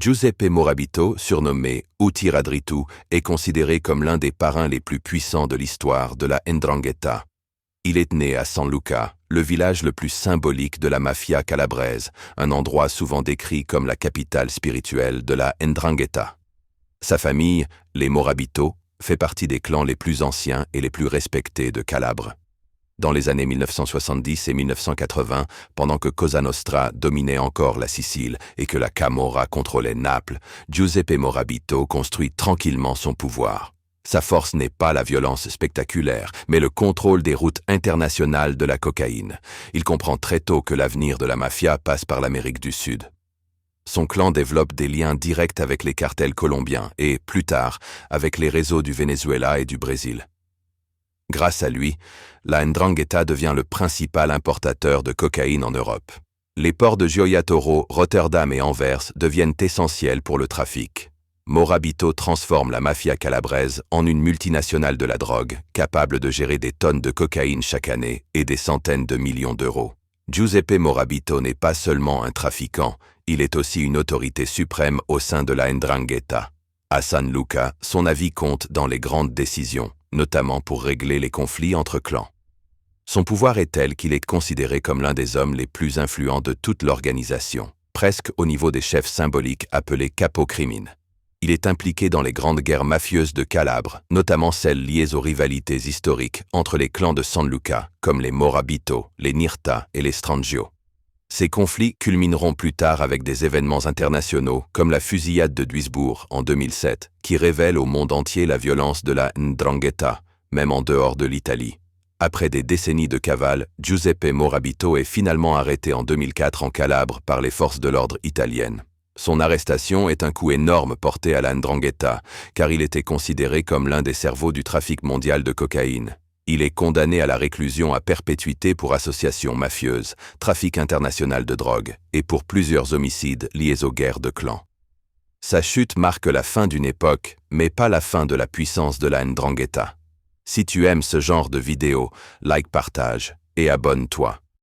Giuseppe Morabito, surnommé Utiradritu, est considéré comme l'un des parrains les plus puissants de l'histoire de la 'Ndrangheta. Il est né à San Luca, le village le plus symbolique de la mafia calabraise, un endroit souvent décrit comme la capitale spirituelle de la 'Ndrangheta. Sa famille, les Morabito, fait partie des clans les plus anciens et les plus respectés de Calabre. Dans les années 1970 et 1980, pendant que Cosa Nostra dominait encore la Sicile et que la Camorra contrôlait Naples, Giuseppe Morabito construit tranquillement son pouvoir. Sa force n'est pas la violence spectaculaire, mais le contrôle des routes internationales de la cocaïne. Il comprend très tôt que l'avenir de la mafia passe par l'Amérique du Sud. Son clan développe des liens directs avec les cartels colombiens et, plus tard, avec les réseaux du Venezuela et du Brésil. Grâce à lui, la 'Ndrangheta devient le principal importateur de cocaïne en Europe. Les ports de Gioia Tauro, Rotterdam et Anvers deviennent essentiels pour le trafic. Morabito transforme la mafia calabraise en une multinationale de la drogue, capable de gérer des tonnes de cocaïne chaque année et des centaines de millions d'euros. Giuseppe Morabito n'est pas seulement un trafiquant, il est aussi une autorité suprême au sein de la 'Ndrangheta. À San Luca, son avis compte dans les grandes décisions, notamment pour régler les conflits entre clans. Son pouvoir est tel qu'il est considéré comme l'un des hommes les plus influents de toute l'organisation, presque au niveau des chefs symboliques appelés capocrimines. Il est impliqué dans les grandes guerres mafieuses de Calabre, notamment celles liées aux rivalités historiques entre les clans de San Luca, comme les Morabito, les Nirta et les Strangio. Ces conflits culmineront plus tard avec des événements internationaux comme la fusillade de Duisbourg en 2007, qui révèle au monde entier la violence de la 'Ndrangheta, même en dehors de l'Italie. Après des décennies de cavale, Giuseppe Morabito est finalement arrêté en 2004 en Calabre par les forces de l'ordre italiennes. Son arrestation est un coup énorme porté à la 'Ndrangheta, car il était considéré comme l'un des cerveaux du trafic mondial de cocaïne. Il est condamné à la réclusion à perpétuité pour association mafieuse, trafic international de drogue et pour plusieurs homicides liés aux guerres de clans. Sa chute marque la fin d'une époque, mais pas la fin de la puissance de la 'Ndrangheta. Si tu aimes ce genre de vidéo, like, partage et abonne-toi.